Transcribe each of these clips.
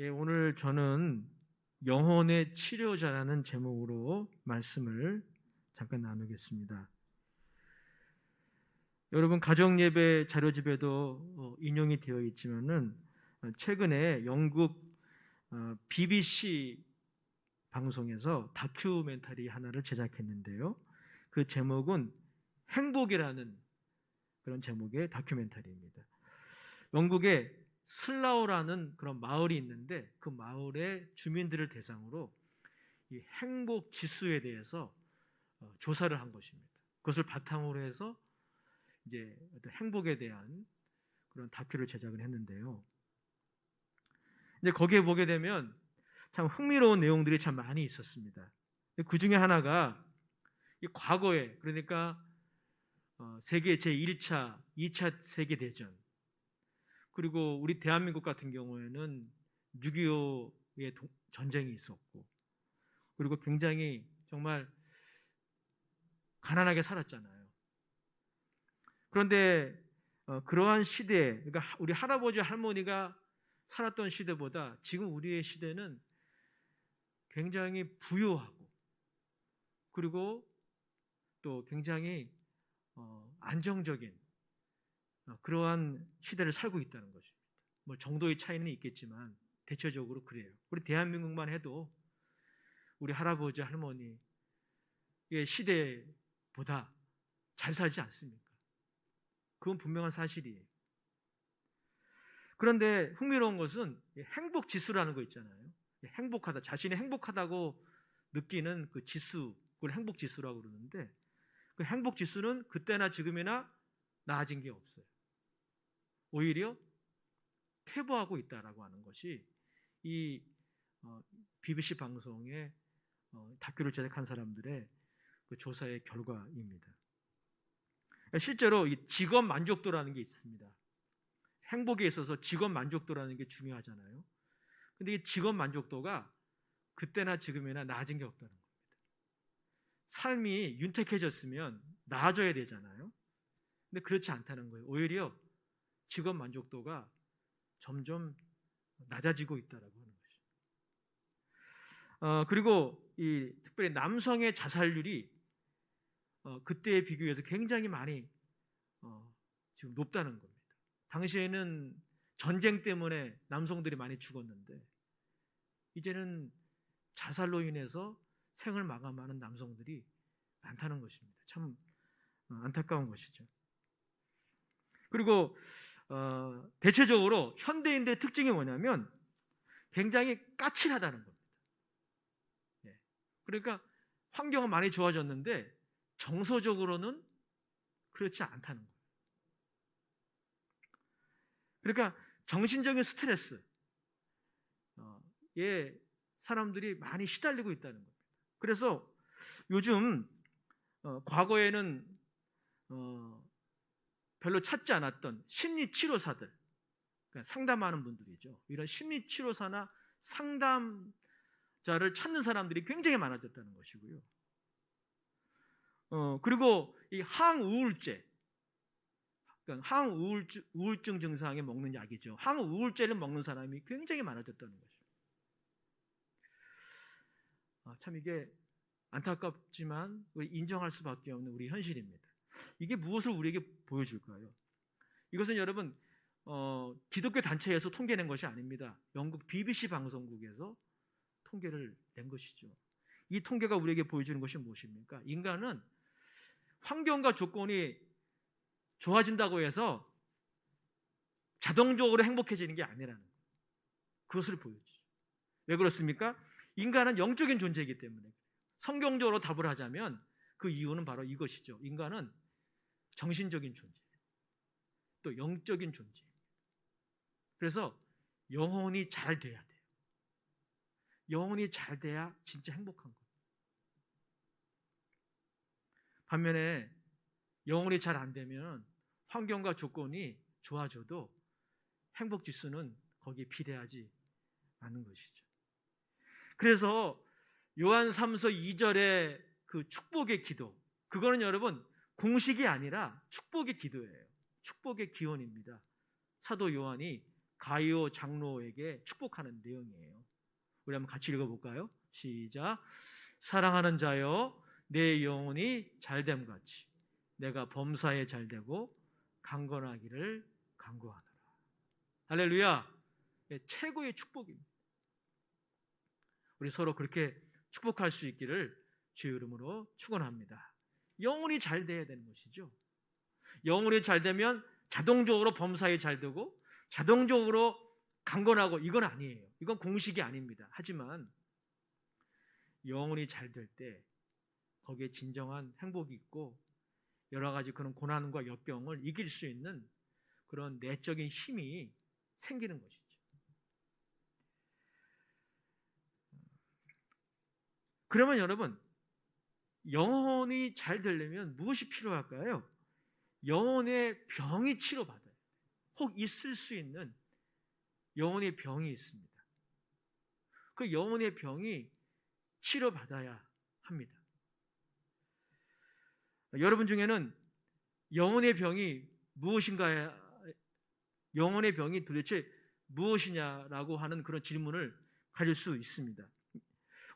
예, 오늘 저는 영혼의 치료자라는 제목으로 말씀을 잠깐 나누겠습니다. 여러분 가정예배 자료집에도 인용이 되어 있지만은 최근에 영국 BBC 방송에서 다큐멘터리 하나를 제작했는데요. 그 제목은 행복이라는 그런 제목의 다큐멘터리입니다. 영국에 슬라우라는 그런 마을이 있는데 그 마을의 주민들을 대상으로 이 행복 지수에 대해서 조사를 한 것입니다. 그것을 바탕으로 해서 이제 어떤 행복에 대한 그런 다큐를 제작을 했는데요. 이제 거기에 보게 되면 참 흥미로운 내용들이 참 많이 있었습니다. 그 중에 하나가 이 과거에, 그러니까 세계 제1차, 2차 세계대전, 그리고 우리 대한민국 같은 경우에는 6.25의 전쟁이 있었고, 그리고 굉장히 정말 가난하게 살았잖아요. 그런데 그러한 시대에, 그러니까 우리 할아버지 할머니가 살았던 시대보다 지금 우리의 시대는 굉장히 부유하고, 그리고 또 굉장히 안정적인 그러한 시대를 살고 있다는 것입니다. 뭐 정도의 차이는 있겠지만 대체적으로 그래요. 우리 대한민국만 해도 우리 할아버지 할머니의 시대보다 잘 살지 않습니까? 그건 분명한 사실이에요. 그런데 흥미로운 것은 행복 지수라는 거 있잖아요. 행복하다, 자신이 행복하다고 느끼는 그 지수, 그걸 행복 지수라고 그러는데 그 행복 지수는 그때나 지금이나 나아진 게 없어요. 오히려 퇴보하고 있다라고 하는 것이 이 BBC 방송의 다큐를 제작한 사람들의 그 조사의 결과입니다. 실제로 이 직업 만족도라는 게 있습니다. 행복에 있어서 직업 만족도라는 게 중요하잖아요. 근데 이 직업 만족도가 그때나 지금이나 나아진 게 없다는 겁니다. 삶이 윤택해졌으면 나아져야 되잖아요. 근데 그렇지 않다는 거예요. 오히려 직업 만족도가 점점 낮아지고 있다라고 하는 것이죠. 그리고 이 특별히 남성의 자살률이 그때에 비교해서 굉장히 많이 지금 높다는 겁니다. 당시에는 전쟁 때문에 남성들이 많이 죽었는데 이제는 자살로 인해서 생을 마감하는 남성들이 많다는 것입니다. 참 안타까운 것이죠. 그리고 대체적으로 현대인들의 특징이 뭐냐면 굉장히 까칠하다는 겁니다. 그러니까 환경은 많이 좋아졌는데 정서적으로는 그렇지 않다는 거예요. 그러니까 정신적인 스트레스에 사람들이 많이 시달리고 있다는 겁니다. 그래서 요즘 과거에는 별로 찾지 않았던 심리치료사들, 그러니까 상담하는 분들이죠. 이런 심리치료사나 상담자를 찾는 사람들이 굉장히 많아졌다는 것이고요. 그리고 이 항우울제, 그러니까 항우울증 증상에 먹는 약이죠. 항우울제를 먹는 사람이 굉장히 많아졌다는 거죠. 참 이게 안타깝지만 인정할 수밖에 없는 우리 현실입니다. 이게 무엇을 우리에게 보여줄까요? 이것은 여러분 기독교 단체에서 통계낸 것이 아닙니다. 영국 BBC 방송국에서 통계를 낸 것이죠. 이 통계가 우리에게 보여주는 것이 무엇입니까? 인간은 환경과 조건이 좋아진다고 해서 자동적으로 행복해지는 게 아니라는 거예요. 그것을 보여주죠. 왜 그렇습니까? 인간은 영적인 존재이기 때문에. 성경적으로 답을 하자면 그 이유는 바로 이것이죠. 인간은 정신적인 존재, 또 영적인 존재. 그래서 영혼이 잘 돼야 돼요. 영혼이 잘 돼야 진짜 행복한 거예요. 반면에 영혼이 잘 안 되면 환경과 조건이 좋아져도 행복 지수는 거기에 비례하지 않는 것이죠. 그래서 요한 3서 2절의 그 축복의 기도, 그거는 여러분 공식이 아니라 축복의 기도예요. 축복의 기원입니다. 사도 요한이 가이오 장로에게 축복하는 내용이에요. 우리 한번 같이 읽어볼까요? 시작. 사랑하는 자여, 내 영혼이 잘됨 같이 내가 범사에 잘되고 강건하기를 간구하노라. 할렐루야. 최고의 축복입니다. 우리 서로 그렇게 축복할 수 있기를 주의 이름으로 축원합니다. 영혼이 잘 돼야 되는 것이죠. 영혼이 잘 되면 자동적으로 범사에 잘 되고 자동적으로 강건하고, 이건 아니에요. 이건 공식이 아닙니다. 하지만 영혼이 잘 될 때 거기에 진정한 행복이 있고 여러 가지 그런 고난과 역경을 이길 수 있는 그런 내적인 힘이 생기는 것이죠. 그러면 여러분, 영혼이 잘 되려면 무엇이 필요할까요? 영혼의 병이 치료받아요. 혹 있을 수 있는 영혼의 병이 있습니다. 그 영혼의 병이 치료받아야 합니다. 여러분 중에는 영혼의 병이 무엇인가, 영혼의 병이 도대체 무엇이냐라고 하는 그런 질문을 가질 수 있습니다.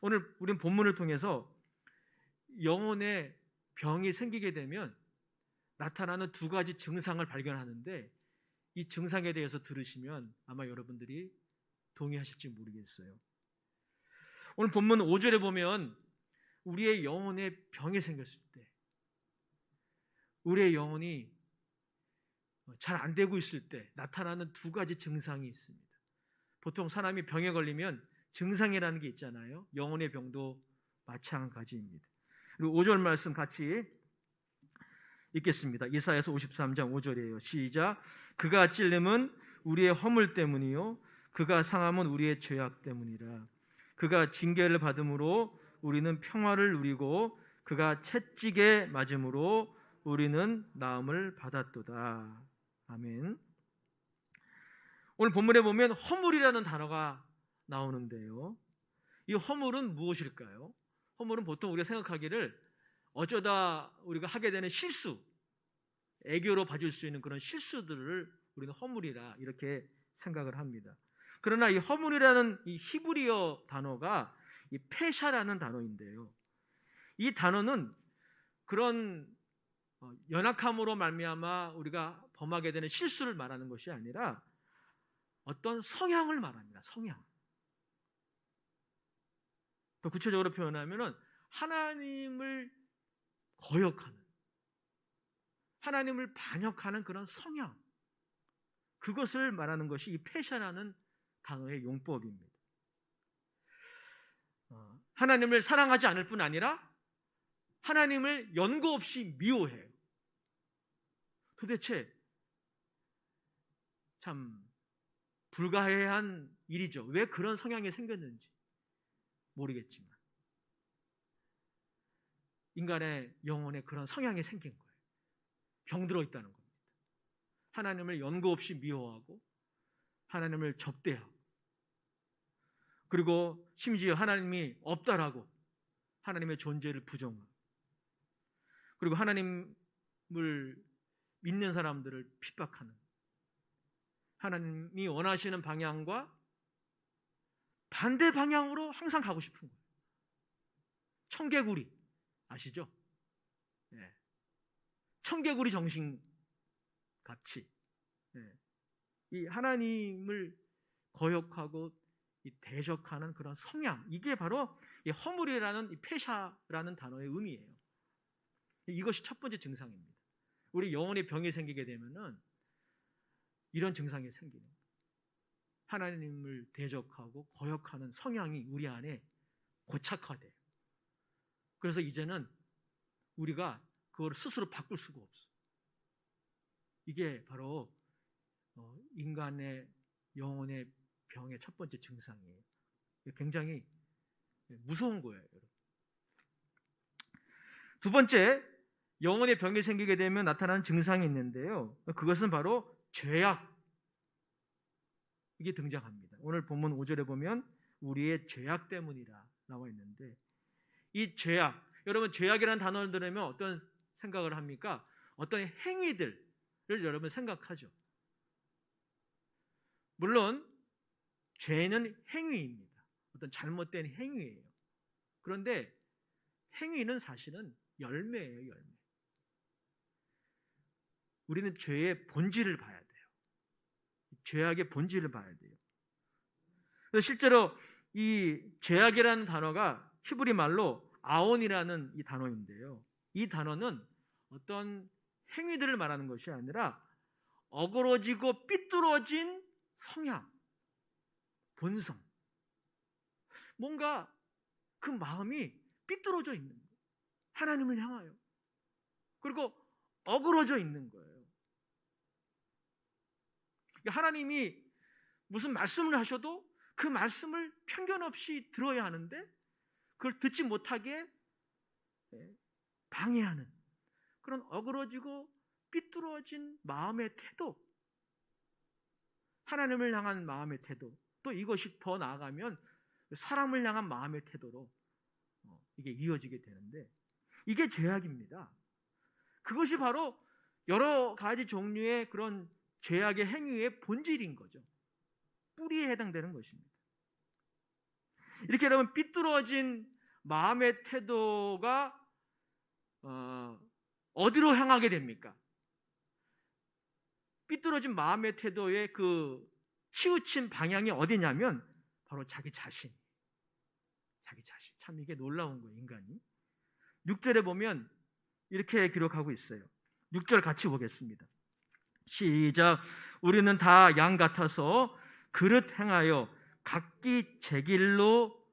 오늘 우리는 본문을 통해서 영혼의 병이 생기게 되면 나타나는 두 가지 증상을 발견하는데, 이 증상에 대해서 들으시면 아마 여러분들이 동의하실지 모르겠어요. 오늘 본문 5절에 보면 우리의 영혼의 병이 생겼을 때, 우리의 영혼이 잘 안 되고 있을 때 나타나는 두 가지 증상이 있습니다. 보통 사람이 병에 걸리면 증상이라는 게 있잖아요. 영혼의 병도 마찬가지입니다. 그리고 5절 말씀 같이 읽겠습니다. 이사야서 53장 5절이에요. 시작. 그가 찔림은 우리의 허물 때문이요 그가 상함은 우리의 죄악 때문이라. 그가 징계를 받음으로 우리는 평화를 누리고 그가 채찍에 맞음으로 우리는 나음을 받았도다. 아멘. 오늘 본문에 보면 허물이라는 단어가 나오는데요. 이 허물은 무엇일까요? 허물은 보통 우리가 생각하기를 어쩌다 우리가 하게 되는 실수, 애교로 봐줄 수 있는 그런 실수들을 우리는 허물이라 이렇게 생각을 합니다. 그러나 이 허물이라는 이 히브리어 단어가 이 페샤라는 단어인데요. 이 단어는 그런 연약함으로 말미암아 우리가 범하게 되는 실수를 말하는 것이 아니라 어떤 성향을 말합니다. 성향. 더 구체적으로 표현하면은 하나님을 거역하는, 하나님을 반역하는 그런 성향, 그것을 말하는 것이 이 페샤라는 단어의 용법입니다. 하나님을 사랑하지 않을 뿐 아니라 하나님을 연고 없이 미워해요. 도대체 참 불가해한 일이죠. 왜 그런 성향이 생겼는지 모르겠지만 인간의 영혼에 그런 성향이 생긴 거예요. 병들어 있다는 겁니다. 하나님을 연고 없이 미워하고 하나님을 적대하고, 그리고 심지어 하나님이 없다라고 하나님의 존재를 부정하고, 그리고 하나님을 믿는 사람들을 핍박하는, 하나님이 원하시는 방향과 반대 방향으로 항상 가고 싶은 거예요. 청개구리 아시죠? 네. 청개구리 정신같이 이 하나님을 거역하고 이 대적하는 그런 성향, 이게 바로 이 허물이라는 이 페샤라는 단어의 의미예요. 이것이 첫 번째 증상입니다. 우리 영혼의 병이 생기게 되면은 이런 증상이 생기는 거예요. 하나님을 대적하고 거역하는 성향이 우리 안에 고착화돼요. 그래서 이제는 우리가 그걸 스스로 바꿀 수가 없어요. 이게 바로 인간의 영혼의 병의 첫 번째 증상이에요. 굉장히 무서운 거예요, 여러분. 두 번째, 영혼의 병이 생기게 되면 나타나는 증상이 있는데요. 그것은 바로 죄악. 이게 등장합니다. 오늘 본문 5절에 보면 우리의 죄악 때문이라 나와 있는데, 이 죄악, 여러분 죄악이라는 단어를 들으면 어떤 생각을 합니까? 어떤 행위들을 여러분 생각하죠. 물론 죄는 행위입니다. 어떤 잘못된 행위예요. 그런데 행위는 사실은 열매예요, 열매. 우리는 죄의 본질을 봐야 돼요. 죄악의 본질을 봐야 돼요. 그래서 실제로 이 죄악이라는 단어가 히브리 말로 아온이라는 이 단어인데요. 이 단어는 어떤 행위들을 말하는 것이 아니라 어그러지고 삐뚤어진 성향, 본성. 뭔가 그 마음이 삐뚤어져 있는 거예요. 하나님을 향하여. 그리고 어그러져 있는 거예요. 하나님이 무슨 말씀을 하셔도 그 말씀을 편견 없이 들어야 하는데 그걸 듣지 못하게 방해하는 그런 어그러지고 삐뚤어진 마음의 태도, 하나님을 향한 마음의 태도, 또 이것이 더 나아가면 사람을 향한 마음의 태도로 이게 이어지게 되는데 이게 죄악입니다. 그것이 바로 여러 가지 종류의 그런 죄악의 행위의 본질인 거죠. 뿌리에 해당되는 것입니다. 이렇게 여러분 삐뚤어진 마음의 태도가 어디로 향하게 됩니까? 삐뚤어진 마음의 태도의 그 치우친 방향이 어디냐면 바로 자기 자신. 참 이게 놀라운 거예요, 인간이. 6절에 보면 이렇게 기록하고 있어요. 6절 같이 보겠습니다. 시작. 우리는 다 양 같아서 그릇 행하여 각기 제 길로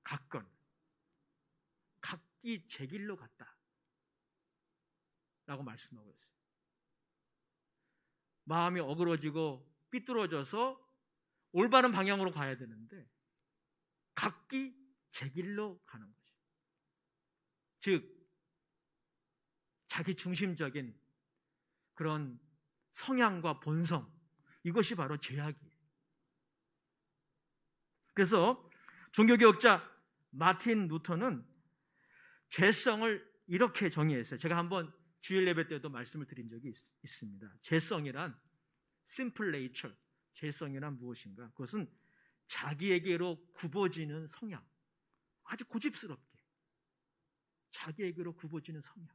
갔건. 각기 제 길로 갔다 라고 말씀하고 있어요. 마음이 어그러지고 삐뚤어져서 올바른 방향으로 가야 되는데 각기 제 길로 가는 것이죠. 즉 자기 중심적인 그런 성향과 본성, 이것이 바로 죄악이에요. 그래서 종교개혁자 마틴 루터는 죄성을 이렇게 정의했어요. 제가 한번 주일 예배 때도 말씀을 드린 적이 있습니다. 죄성이란 simple nature, 죄성이란 무엇인가? 그것은 자기에게로 굽어지는 성향, 아주 고집스럽게 자기에게로 굽어지는 성향.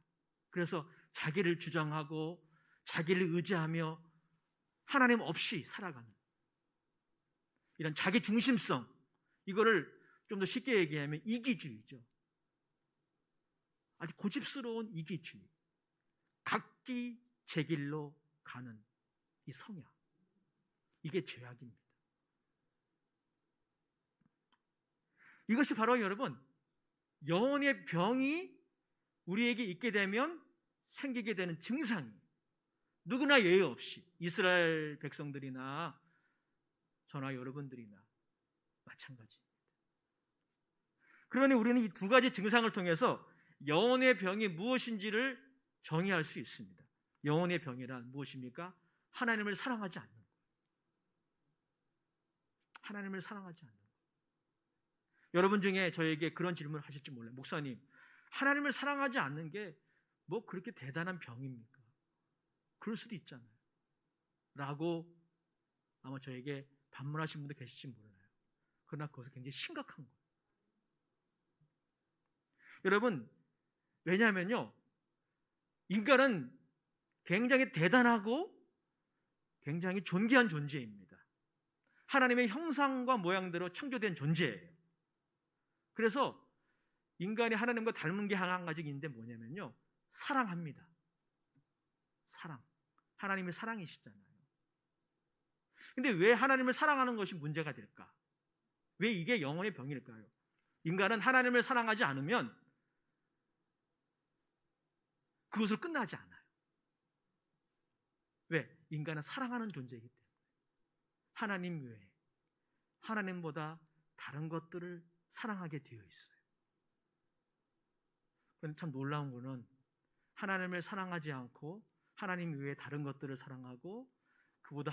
그래서 자기를 주장하고 자기를 의지하며 하나님 없이 살아가는 이런 자기 중심성, 이거를 좀 더 쉽게 얘기하면 이기주의죠. 아주 고집스러운 이기주의, 각기 제 길로 가는 이 성향, 이게 죄악입니다. 이것이 바로 여러분 영혼의 병이 우리에게 있게 되면 생기게 되는 증상이에요. 누구나 예외 없이 이스라엘 백성들이나 저나 여러분들이나 마찬가지입니다. 그러니 우리는 이 두 가지 증상을 통해서 영혼의 병이 무엇인지를 정의할 수 있습니다. 영혼의 병이란 무엇입니까? 하나님을 사랑하지 않는 것. 하나님을 사랑하지 않는 것. 여러분 중에 저에게 그런 질문을 하실지 몰라요. 목사님, 하나님을 사랑하지 않는 게 뭐 그렇게 대단한 병입니까? 그럴 수도 있잖아요. 라고 아마 저에게 반문하신 분도 계실지 몰라요. 그러나 그것은 굉장히 심각한 거예요. 여러분, 왜냐하면요, 인간은 굉장히 대단하고 굉장히 존귀한 존재입니다. 하나님의 형상과 모양대로 창조된 존재예요. 그래서 인간이 하나님과 닮은 게 한 가지 있는데 뭐냐면요, 사랑합니다. 사랑. 하나님이 사랑이시잖아요. 근데 왜 하나님을 사랑하는 것이 문제가 될까? 왜 이게 영혼의 병일까요? 인간은 하나님을 사랑하지 않으면 그것으로 끝나지 않아요. 왜? 인간은 사랑하는 존재이기 때문에. 하나님 외에 하나님보다 다른 것들을 사랑하게 되어 있어요. 그런데 참 놀라운 거는 하나님을 사랑하지 않고 하나님 외에 다른 것들을 사랑하고 그보다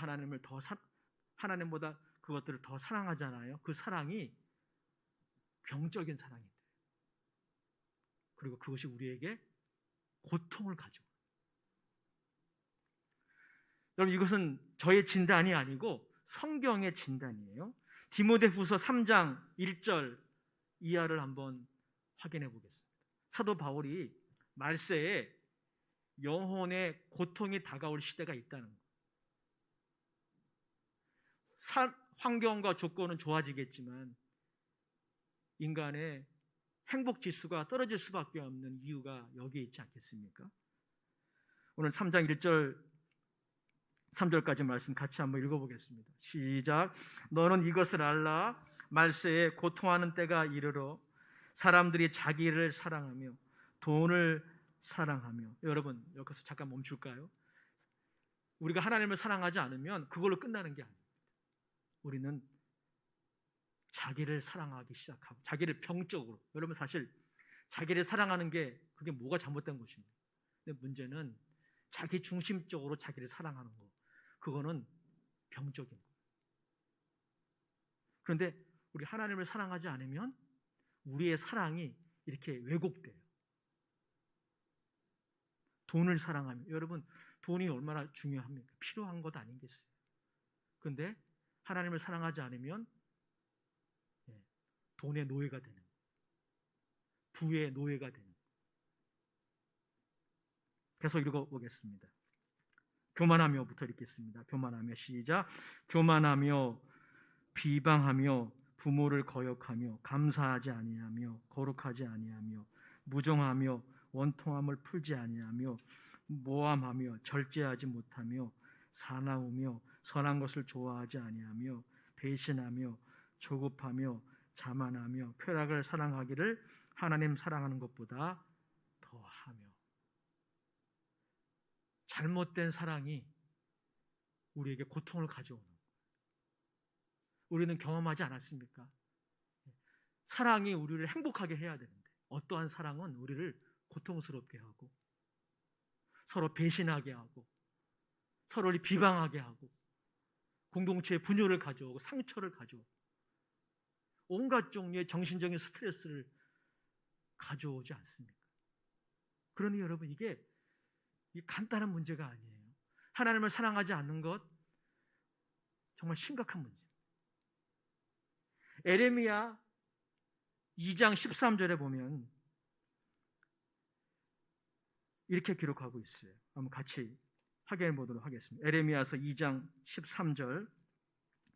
하나님보다 그것들을 더 사랑하잖아요. 그 사랑이 병적인 사랑이 돼요. 그리고 그것이 우리에게 고통을 가지고. 여러분, 이것은 저의 진단이 아니고 성경의 진단이에요. 디모데후서 3장 1절 이하를 한번 확인해 보겠습니다. 사도 바울이 말세에 영혼의 고통이 다가올 시대가 있다는 것. 환경과 조건은 좋아지겠지만 인간의 행복 지수가 떨어질 수밖에 없는 이유가 여기에 있지 않겠습니까? 오늘 3장 1절 3절까지 말씀 같이 한번 읽어보겠습니다. 시작. 너는 이것을 알라. 말세에 고통하는 때가 이르러 사람들이 자기를 사랑하며 돈을 사랑하며. 여러분 여기서 잠깐 멈출까요? 우리가 하나님을 사랑하지 않으면 그걸로 끝나는 게 아닙니다. 우리는 자기를 사랑하기 시작하고, 자기를 병적으로, 여러분 사실 자기를 사랑하는 게 그게 뭐가 잘못된 것입니다. 근데 문제는 자기 중심적으로 자기를 사랑하는 거, 그거는 병적인 거예요. 그런데 우리 하나님을 사랑하지 않으면 우리의 사랑이 이렇게 왜곡돼요. 돈을 사랑하면, 여러분 돈이 얼마나 중요합니까? 필요한 것 아니겠어요? 그런데 하나님을 사랑하지 않으면 돈의 노예가 되는, 부의 노예가 되는. 계속 읽어보겠습니다. 교만하며부터 읽겠습니다. 교만하며, 시작. 교만하며 비방하며 부모를 거역하며 감사하지 아니하며 거룩하지 아니하며 무정하며 원통함을 풀지 아니하며 모함하며 절제하지 못하며 사나우며 선한 것을 좋아하지 아니하며 배신하며 조급하며 자만하며 쾌락을 사랑하기를 하나님 사랑하는 것보다 더하며. 잘못된 사랑이 우리에게 고통을 가져오는 거예요. 우리는 경험하지 않았습니까? 사랑이 우리를 행복하게 해야 되는데 어떠한 사랑은 우리를 고통스럽게 하고 서로 배신하게 하고 서로를 비방하게 하고 공동체에 분열을 가져오고 상처를 가져오고 온갖 종류의 정신적인 스트레스를 가져오지 않습니까? 그러니 여러분 이게 간단한 문제가 아니에요. 하나님을 사랑하지 않는 것 정말 심각한 문제입니다. 에레미야 2장 13절에 보면 이렇게 기록하고 있어요. 한번 같이 확인해 보도록 하겠습니다. 에레미야서 2장 13절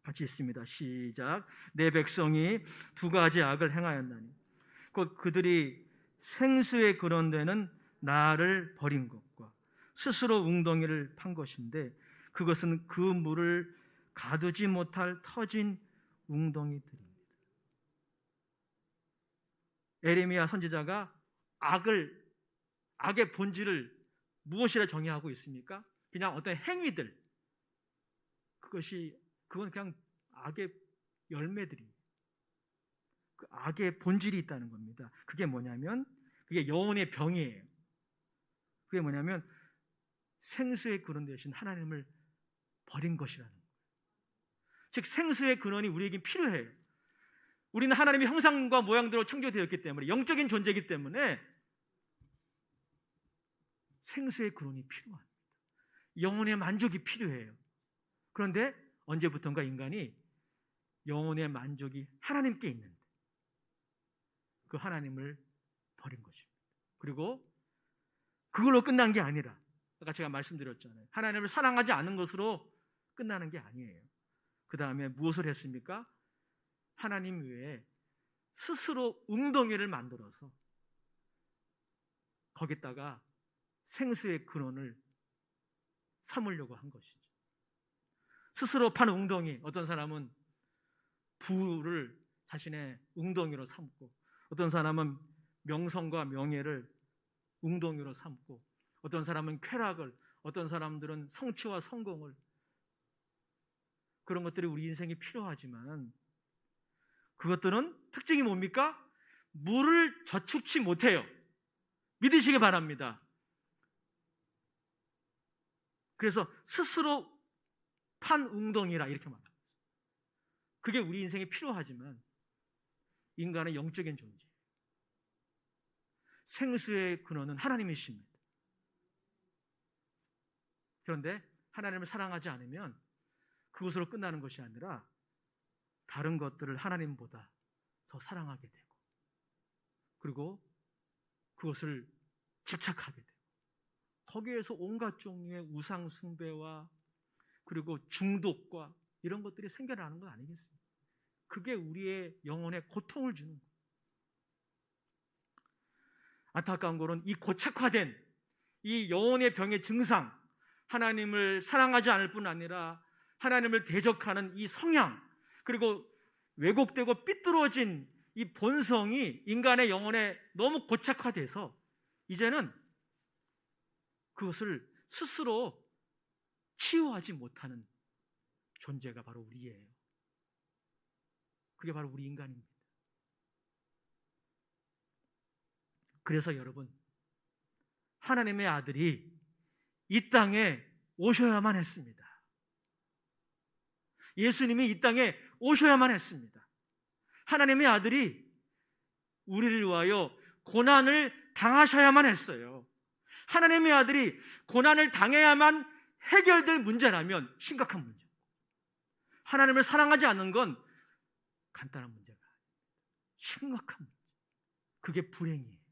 같이 있습니다. 시작. 내 백성이 두 가지 악을 행하였나니 곧 그들이 생수에 근원되는 나를 버린 것과 스스로 웅덩이를 판 것인데 그것은 그 물을 가두지 못할 터진 웅덩이들입니다. 에레미야 선지자가 악의 본질을 무엇이라 정의하고 있습니까? 그냥 어떤 행위들, 그건 그냥 악의 열매들이, 그 악의 본질이 있다는 겁니다. 그게 뭐냐면 그게 영혼의 병이에요. 그게 뭐냐면 생수의 근원 되신 하나님을 버린 것이라는 거예요. 즉 생수의 근원이 우리에게 필요해요. 우리는 하나님의 형상과 모양대로 창조되었기 때문에, 영적인 존재이기 때문에 생수의 근원이 필요합니다. 영혼의 만족이 필요해요. 그런데 언제부턴가 인간이 영혼의 만족이 하나님께 있는데 그 하나님을 버린 것입니다. 그리고 그걸로 끝난 게 아니라 아까 제가 말씀드렸잖아요. 하나님을 사랑하지 않는 것으로 끝나는 게 아니에요. 그 다음에 무엇을 했습니까? 하나님 외에 스스로 웅덩이를 만들어서 거기다가 생수의 근원을 삼으려고 한 것이죠. 스스로 판 웅덩이, 어떤 사람은 부를 자신의 웅덩이로 삼고 어떤 사람은 명성과 명예를 웅덩이로 삼고 어떤 사람은 쾌락을, 어떤 사람들은 성취와 성공을, 그런 것들이 우리 인생에 필요하지만 그것들은 특징이 뭡니까? 물을 저축치 못해요. 믿으시기 바랍니다. 그래서 스스로 판 웅덩이라 이렇게 말합니다. 그게 우리 인생에 필요하지만 인간의 영적인 존재, 생수의 근원은 하나님이십니다. 그런데 하나님을 사랑하지 않으면 그것으로 끝나는 것이 아니라 다른 것들을 하나님보다 더 사랑하게 되고, 그리고 그것을 집착하게 되고, 거기에서 온갖 종류의 우상 숭배와 그리고 중독과 이런 것들이 생겨나는 건 아니겠습니까? 그게 우리의 영혼에 고통을 주는 거예요. 안타까운 것은 이 고착화된 이 영혼의 병의 증상, 하나님을 사랑하지 않을 뿐 아니라 하나님을 대적하는 이 성향, 그리고 왜곡되고 삐뚤어진 이 본성이 인간의 영혼에 너무 고착화돼서 이제는 그것을 스스로 치유하지 못하는 존재가 바로 우리예요. 그게 바로 우리 인간입니다. 그래서 여러분, 하나님의 아들이 이 땅에 오셔야만 했습니다. 예수님이 이 땅에 오셔야만 했습니다. 하나님의 아들이 우리를 위하여 고난을 당하셔야만 했어요. 하나님의 아들이 고난을 당해야만 해결될 문제라면 심각한 문제. 하나님을 사랑하지 않는 건 간단한 문제가 아닙니다. 심각한 문제. 그게 불행이에요.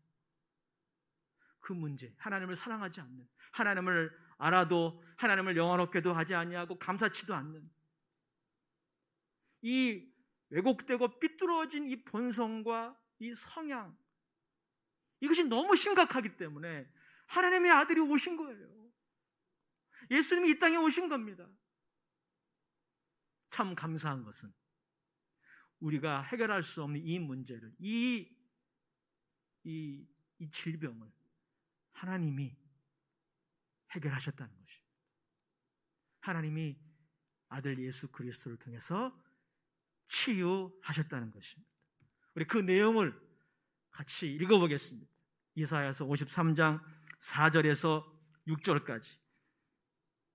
그 문제, 하나님을 사랑하지 않는, 하나님을 알아도 하나님을 영원롭게도 하지 아니하고 감사치도 않는 이 왜곡되고 삐뚤어진 이 본성과 이 성향, 이것이 너무 심각하기 때문에 하나님의 아들이 오신 거예요. 예수님이 이 땅에 오신 겁니다. 참 감사한 것은 우리가 해결할 수 없는 이 문제를, 이 질병을 하나님이 해결하셨다는 것입니다. 하나님이 아들 예수 그리스도를 통해서 치유하셨다는 것입니다. 우리 그 내용을 같이 읽어보겠습니다. 이사야서 53장 4절에서 6절까지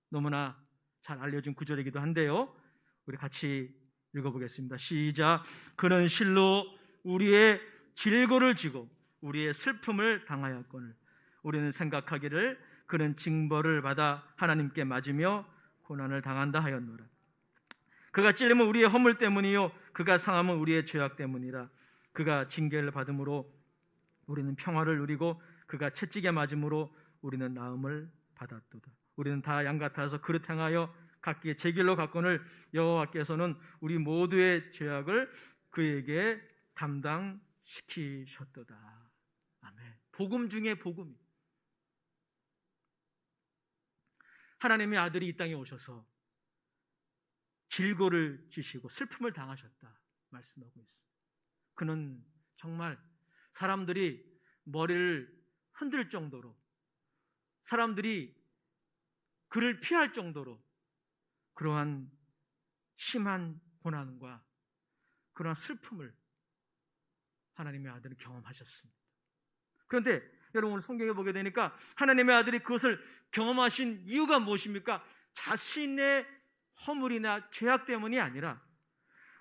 너무나 잘 알려진 구절이기도 한데요. 우리 같이 읽어보겠습니다. 시작. 그는 실로 우리의 질고를 지고 우리의 슬픔을 당하였거늘 우리는 생각하기를 그는 징벌을 받아 하나님께 맞으며 고난을 당한다 하였노라. 그가 찔림은 우리의 허물 때문이요 그가 상함은 우리의 죄악 때문이라. 그가 징계를 받음으로 우리는 평화를 누리고 그가 채찍에 맞음으로 우리는 나음을 받았도다. 우리는 다 양 같아서 그릇 행하여 각기 제 길로 갔거늘 여호와께서는 우리 모두의 죄악을 그에게 담당시키셨도다. 아멘. 복음 중에 복음. 하나님의 아들이 이 땅에 오셔서 질고를 지시고 슬픔을 당하셨다 말씀하고 있습니다. 그는 정말 사람들이 머리를 흔들 정도로, 사람들이 그를 피할 정도로 그러한 심한 고난과 그러한 슬픔을 하나님의 아들은 경험하셨습니다. 그런데 여러분 오늘 성경에 보게 되니까 하나님의 아들이 그것을 경험하신 이유가 무엇입니까? 자신의 허물이나 죄악 때문이 아니라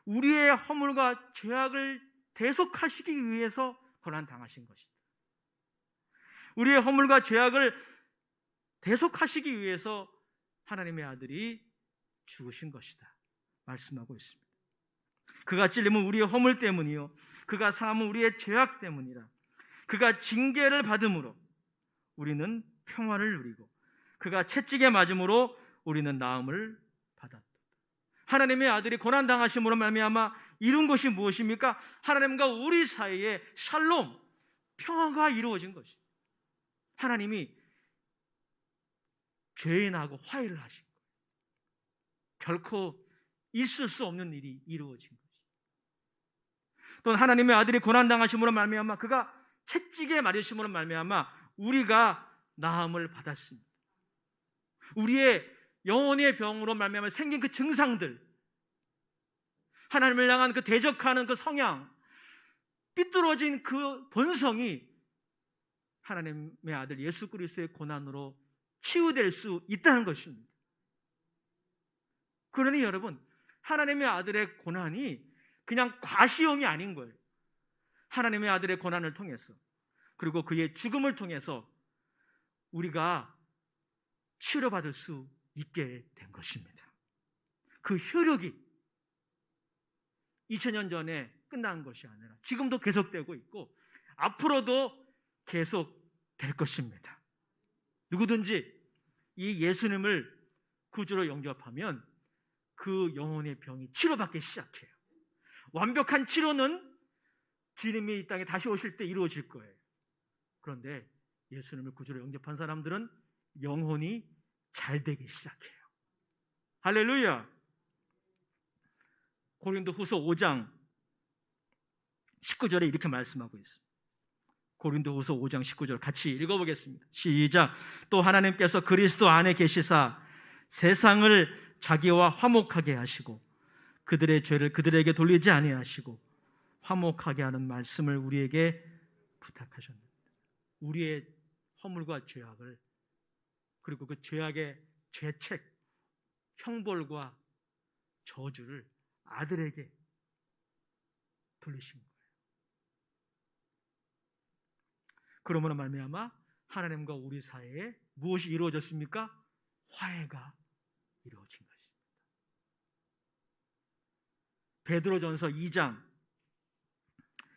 우리의 허물과 죄악을 대속하시기 위해서 고난당하신 것이다. 우리의 허물과 죄악을 대속하시기 위해서 하나님의 아들이 죽으신 것이다 말씀하고 있습니다. 그가 찔림은 우리의 허물 때문이요 그가 사함은 우리의 죄악 때문이라. 그가 징계를 받음으로 우리는 평화를 누리고 그가 채찍에 맞음으로 우리는 나음을 받았다. 하나님의 아들이 고난당하심으로 말미암아 이룬 것이 무엇입니까? 하나님과 우리 사이에 샬롬, 평화가 이루어진 것입니다. 하나님이 죄인하고 화해를 하신 거예요. 결코 있을 수 없는 일이 이루어진 거죠. 또는 하나님의 아들이 고난당하심으로 말미암아 그가 채찍에 맞으심으로 말미암아 우리가 나음을 받았습니다. 우리의 영혼의 병으로 말미암아 생긴 그 증상들, 하나님을 향한 그 대적하는 그 성향, 삐뚤어진 그 본성이 하나님의 아들 예수 그리스도의 고난으로 치유될 수 있다는 것입니다. 그러니 여러분, 하나님의 아들의 고난이 그냥 과시용이 아닌 거예요. 하나님의 아들의 고난을 통해서, 그리고 그의 죽음을 통해서 우리가 치료받을 수 있게 된 것입니다. 그 효력이 2000년 전에 끝난 것이 아니라 지금도 계속되고 있고 앞으로도 계속될 것입니다. 누구든지 이 예수님을 구주로 영접하면 그 영혼의 병이 치료받기 시작해요. 완벽한 치료는 주님이 이 땅에 다시 오실 때 이루어질 거예요. 그런데 예수님을 구주로 영접한 사람들은 영혼이 잘 되기 시작해요. 할렐루야. 고린도후서 5장 19절에 이렇게 말씀하고 있습니다. 고린도후서 5장 19절 같이 읽어보겠습니다. 시작. 또 하나님께서 그리스도 안에 계시사 세상을 자기와 화목하게 하시고 그들의 죄를 그들에게 돌리지 아니하시고 화목하게 하는 말씀을 우리에게 부탁하셨습니다. 우리의 허물과 죄악을, 그리고 그 죄악의 죄책, 형벌과 저주를 아들에게 돌리신 거예요. 그러므로 말미암아 하나님과 우리 사이에 무엇이 이루어졌습니까? 화해가 이루어진 것입니다. 베드로전서 2장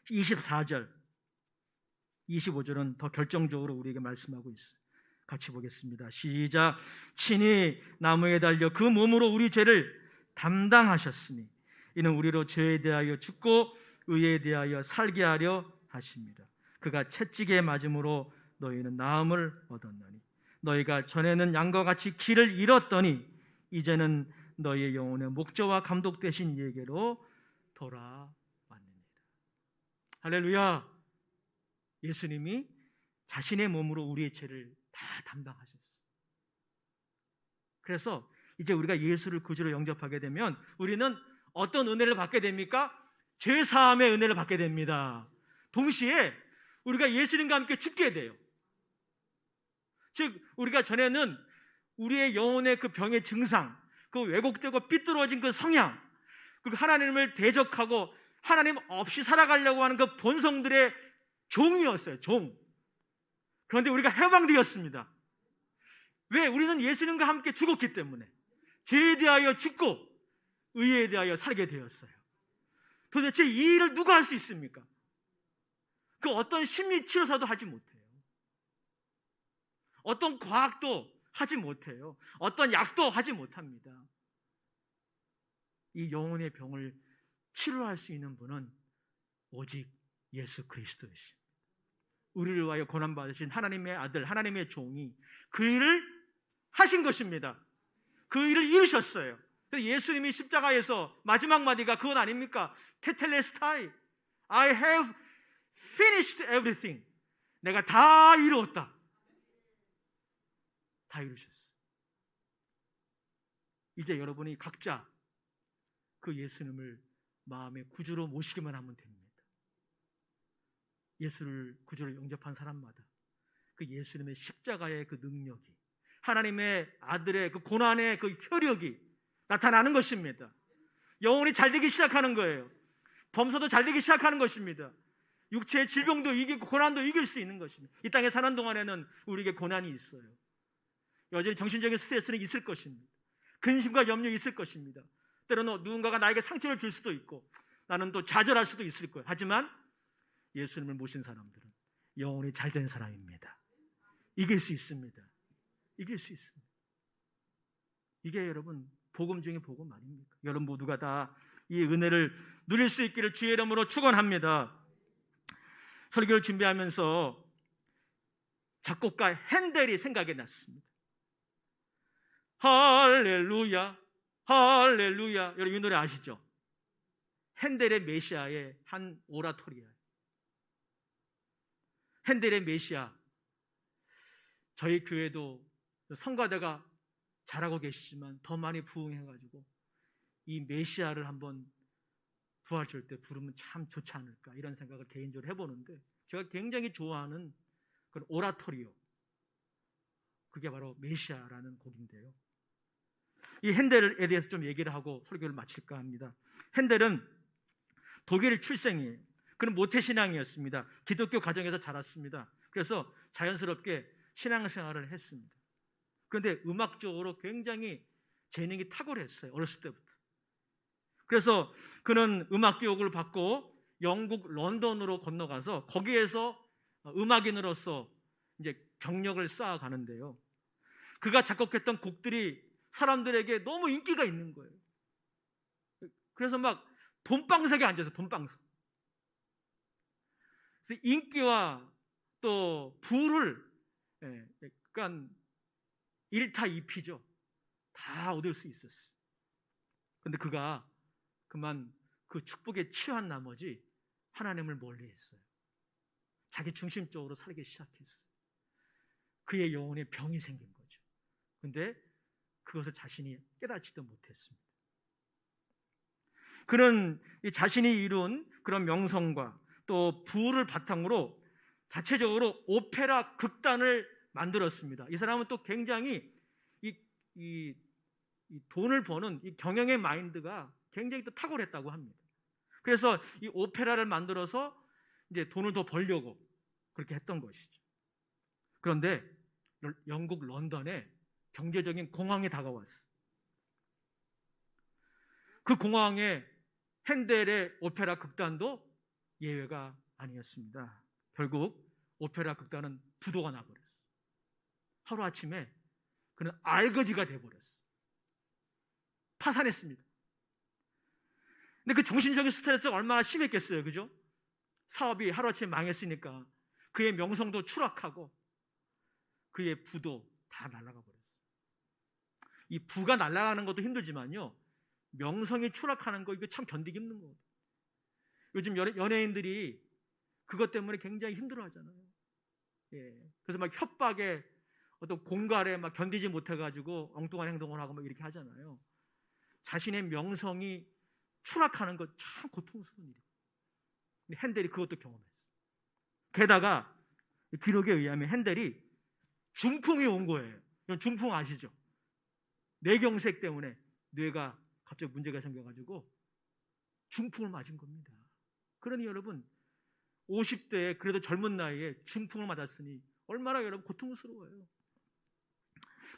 24절 25절은 더 결정적으로 우리에게 말씀하고 있어요. 같이 보겠습니다. 시작. 친히 나무에 달려 그 몸으로 우리 죄를 담당하셨으니 이는 우리로 죄에 대하여 죽고 의에 대하여 살게 하려 하십니다. 그가 채찍에 맞음으로 너희는 나음을 얻었나니 너희가 전에는 양과 같이 길을 잃었더니 이제는 너희의 영혼의 목자와 감독 되신 이에게로 돌아왔느니라. 할렐루야. 예수님이 자신의 몸으로 우리의 죄를 다 담당하셨어요. 그래서 이제 우리가 예수를 구주로 영접하게 되면 우리는 어떤 은혜를 받게 됩니까? 죄사함의 은혜를 받게 됩니다. 동시에 우리가 예수님과 함께 죽게 돼요. 즉 우리가 전에는 우리의 영혼의 그 병의 증상, 그 왜곡되고 삐뚤어진 그 성향, 그리고 하나님을 대적하고 하나님 없이 살아가려고 하는 그 본성들의 종이었어요. 종. 그런데 우리가 해방되었습니다. 왜? 우리는 예수님과 함께 죽었기 때문에. 죄에 대하여 죽고 의에 대하여 살게 되었어요. 도대체 이 일을 누가 할 수 있습니까? 그 어떤 심리치료사도 하지 못해요. 어떤 과학도 하지 못해요. 어떤 약도 하지 못합니다. 이 영혼의 병을 치료할 수 있는 분은 오직 예수 그리스도이십니다. 우리를 위하여 고난받으신 하나님의 아들, 하나님의 종이 그 일을 하신 것입니다. 그 일을 이루셨어요. 예수님이 십자가에서 마지막 마디가 그건 아닙니까? 테텔레스타이, I have finished everything. 내가 다 이루었다. 다 이루셨어요. 이제 여러분이 각자 그 예수님을 마음의 구주로 모시기만 하면 됩니다. 예수를 구주로 영접한 사람마다 그 예수님의 십자가의 그 능력이, 하나님의 아들의 그 고난의 그 효력이 나타나는 것입니다. 영혼이 잘되기 시작하는 거예요. 범사도 잘되기 시작하는 것입니다. 육체의 질병도 이기고 고난도 이길 수 있는 것입니다. 이 땅에 사는 동안에는 우리에게 고난이 있어요. 여전히 정신적인 스트레스는 있을 것입니다. 근심과 염려 있을 것입니다. 때로는 누군가가 나에게 상처를 줄 수도 있고 나는 또 좌절할 수도 있을 거예요. 하지만 예수님을 모신 사람들은 영혼이 잘된 사람입니다. 이길 수 있습니다. 이길 수 있습니다. 이게 여러분 복음 중에 복음 아닙니까? 여러분 모두가 다 이 은혜를 누릴 수 있기를 주의 이름으로 축원합니다. 설교를 준비하면서 작곡가 핸델이 생각이 났습니다. 할렐루야, 할렐루야. 여러분 이 노래 아시죠? 핸델의 메시아의 한 오라토리아. 핸델의 메시아. 저희 교회도 성가대가 잘하고 계시지만 더 많이 부흥해가지고 이 메시아를 한번 부활절 때 부르면 참 좋지 않을까 이런 생각을 개인적으로 해보는데 제가 굉장히 좋아하는 그런 오라토리오, 그게 바로 메시아라는 곡인데요. 이 핸델에 대해서 좀 얘기를 하고 설교를 마칠까 합니다. 핸델은 독일 출생이에요. 그는 모태신앙이었습니다. 기독교 가정에서 자랐습니다. 그래서 자연스럽게 신앙생활을 했습니다. 그런데 음악적으로 굉장히 재능이 탁월했어요. 어렸을 때부터. 그래서 그는 음악 교육을 받고 영국 런던으로 건너가서 거기에서 음악인으로서 이제 경력을 쌓아가는데요. 그가 작곡했던 곡들이 사람들에게 너무 인기가 있는 거예요. 그래서 막 돈방석에 앉아서 돈방석. 그래서 인기와 또 부를 약간 일타이피죠. 다 얻을 수 있었어요. 그런데 그가 그만 그 축복에 취한 나머지 하나님을 멀리했어요. 자기 중심적으로 살기 시작했어요. 그의 영혼에 병이 생긴 거죠. 그런데 그것을 자신이 깨닫지도 못했습니다. 그는 자신이 이룬 그런 명성과 또 부를 바탕으로 자체적으로 오페라 극단을 만들었습니다. 이 사람은 또 굉장히 이 돈을 버는 이 경영의 마인드가 굉장히 또 탁월했다고 합니다. 그래서 이 오페라를 만들어서 이제 돈을 더 벌려고 그렇게 했던 것이죠. 그런데 영국 런던에 경제적인 공황이 다가왔어요. 그 공황에 핸델의 오페라 극단도 예외가 아니었습니다. 결국 오페라 극단은 부도가 나버렸어요. 하루아침에 그는 알거지가 돼버렸어요. 파산했습니다. 근데 그 정신적인 스트레스가 얼마나 심했겠어요. 그죠? 사업이 하루아침에 망했으니까 그의 명성도 추락하고 그의 부도 다 날아가 버렸어요. 이 부가 날아가는 것도 힘들지만요, 명성이 추락하는 거 이거 참 견디기 힘든 거예요. 요즘 연예인들이 그것 때문에 굉장히 힘들어하잖아요. 그래서 막 협박에 어떤 공갈에 막 견디지 못해가지고 엉뚱한 행동을 하고 막 이렇게 하잖아요. 자신의 명성이 추락하는 것 참 고통스러운 일이에요. 근데 핸델이 그것도 경험했어요. 게다가 기록에 의하면 핸델이 중풍이 온 거예요. 중풍 아시죠? 뇌경색 때문에 뇌가 갑자기 문제가 생겨가지고 중풍을 맞은 겁니다. 그러니 여러분 50대에 그래도 젊은 나이에 중풍을 맞았으니 얼마나 여러분 고통스러워요.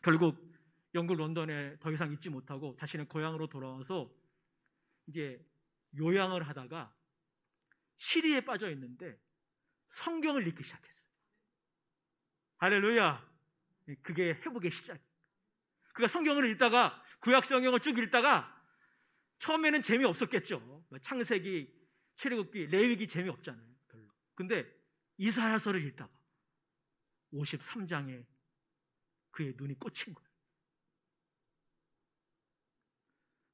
결국 영국 런던에 더 이상 있지 못하고 자신의 고향으로 돌아와서 이제 요양을 하다가 시리에 빠져 있는데 성경을 읽기 시작했어요. 할렐루야. 그게 회복의 시작이에요. 그가 성경을 읽다가 구약 성경을 쭉 읽다가 처음에는 재미없었겠죠. 창세기, 출애굽기, 레위기 재미없잖아요. 별로. 근데 이사야서를 읽다가 53장에 그의 눈이 꽂힌 거예요.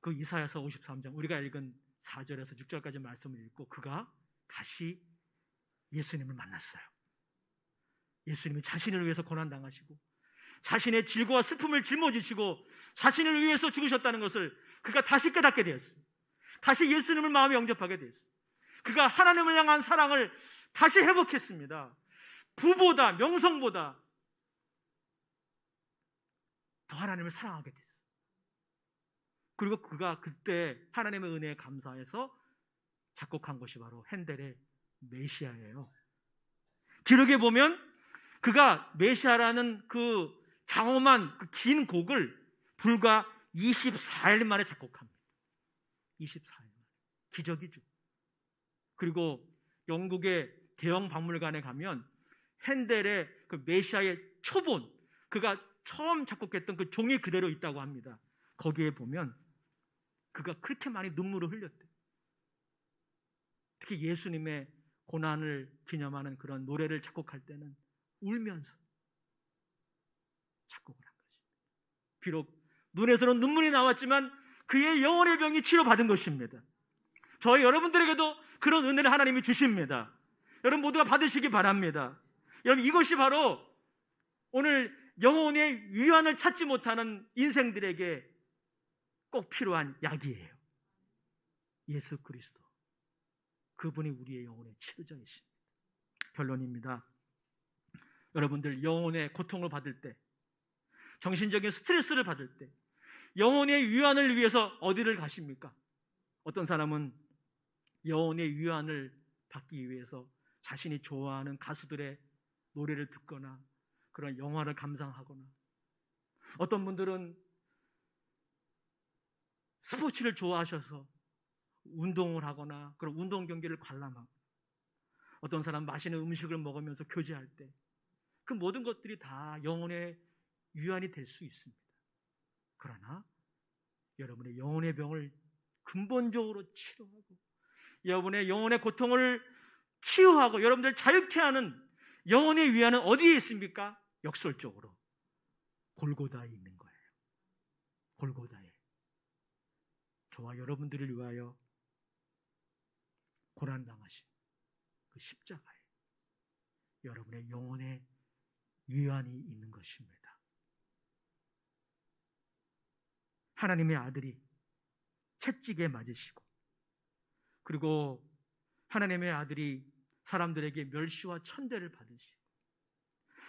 그 이사야서 53장 우리가 읽은 4절에서 6절까지 말씀을 읽고 그가 다시 예수님을 만났어요. 예수님이 자신을 위해서 고난당하시고 자신의 질고와 슬픔을 짊어지시고 자신을 위해서 죽으셨다는 것을 그가 다시 깨닫게 되었어요. 다시 예수님을 마음에 영접하게 되었어요. 그가 하나님을 향한 사랑을 다시 회복했습니다. 부보다 명성보다 더 하나님을 사랑하게 됐어요. 그리고 그가 그때 하나님의 은혜에 감사해서 작곡한 것이 바로 핸델의 메시아예요. 기록에 보면 그가 메시아라는 그 장엄한 그 긴 곡을 불과 24일 만에 작곡합니다. 24일 만에. 기적이죠. 그리고 영국의 대형 박물관에 가면 핸델의 그 메시아의 초본, 그가 처음 작곡했던 그 종이 그대로 있다고 합니다. 거기에 보면 그가 그렇게 많이 눈물을 흘렸대요. 특히 예수님의 고난을 기념하는 그런 노래를 작곡할 때는 울면서 작곡을 한 것입니다. 비록 눈에서는 눈물이 나왔지만 그의 영혼의 병이 치료받은 것입니다. 저희 여러분들에게도 그런 은혜를 하나님이 주십니다. 여러분 모두가 받으시기 바랍니다. 여러분 이것이 바로 오늘 영혼의 위안을 찾지 못하는 인생들에게 꼭 필요한 약이에요. 예수 그리스도. 그분이 우리의 영혼의 치료자이십니다. 결론입니다. 여러분들 영혼의 고통을 받을 때, 정신적인 스트레스를 받을 때 영혼의 위안을 위해서 어디를 가십니까? 어떤 사람은 영혼의 위안을 받기 위해서 자신이 좋아하는 가수들의 노래를 듣거나 그런 영화를 감상하거나, 어떤 분들은 스포츠를 좋아하셔서 운동을 하거나 그런 운동 경기를 관람하고 어떤 사람 맛있는 음식을 먹으면서 교제할 때 그 모든 것들이 다 영혼의 유한이 될 수 있습니다. 그러나 여러분의 영혼의 병을 근본적으로 치료하고 여러분의 영혼의 고통을 치유하고 여러분들 자유케 하는 영혼의 위안은 어디에 있습니까? 역설적으로 골고다에 있는 거예요. 골고다에 저와 여러분들을 위하여 고난당하신 그 십자가에 여러분의 영혼의 위안이 있는 것입니다. 하나님의 아들이 채찍에 맞으시고 그리고 하나님의 아들이 사람들에게 멸시와 천대를 받으시고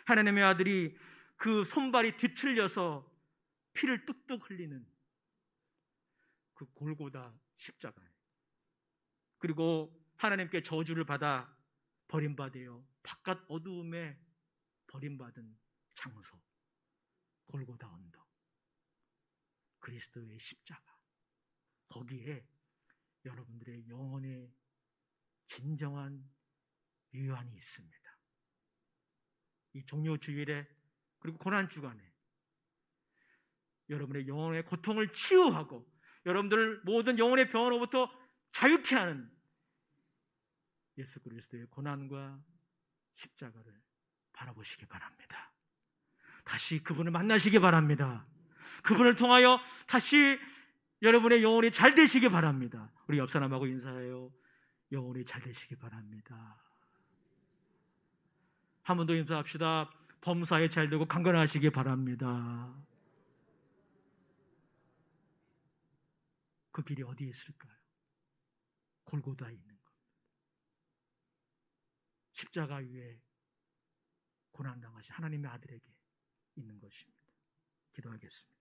하나님의 아들이 그 손발이 뒤틀려서 피를 뚝뚝 흘리는 그 골고다 십자가에 그리고 하나님께 저주를 받아 버림받아요. 바깥 어두움에 버림받은 장소 골고다 언덕 그리스도의 십자가 거기에 여러분들의 영혼의 진정한 위안이 있습니다. 이 종료 주일에 그리고 고난 주간에 여러분의 영혼의 고통을 치유하고 여러분들 모든 영혼의 병으로부터 자유케 하는 예수 그리스도의 고난과 십자가를 바라보시기 바랍니다. 다시 그분을 만나시기 바랍니다. 그분을 통하여 다시 여러분의 영혼이 잘 되시기 바랍니다. 우리 옆 사람하고 인사해요. 영혼이 잘 되시기 바랍니다. 한 번 더 인사합시다. 범사에 잘 되고 강건하시기 바랍니다. 그 길이 어디에 있을까요? 골고다에 있는 것. 십자가 위에 고난당하신 하나님의 아들에게 있는 것입니다. 기도하겠습니다.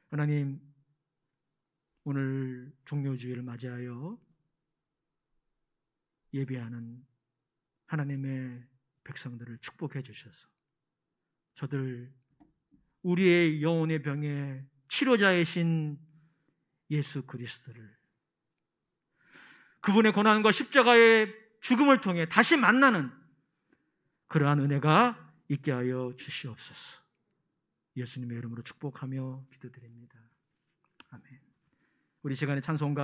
하나님, 오늘 종료주일을 맞이하여 예배하는 하나님의 백성들을 축복해 주셔서 저들 우리의 영혼의 병의 치료자이신 예수 그리스도를 그분의 고난과 십자가의 죽음을 통해 다시 만나는 그러한 은혜가 있게 하여 주시옵소서. 예수님의 이름으로 축복하며 기도드립니다. 아멘. 우리 시간의 찬송가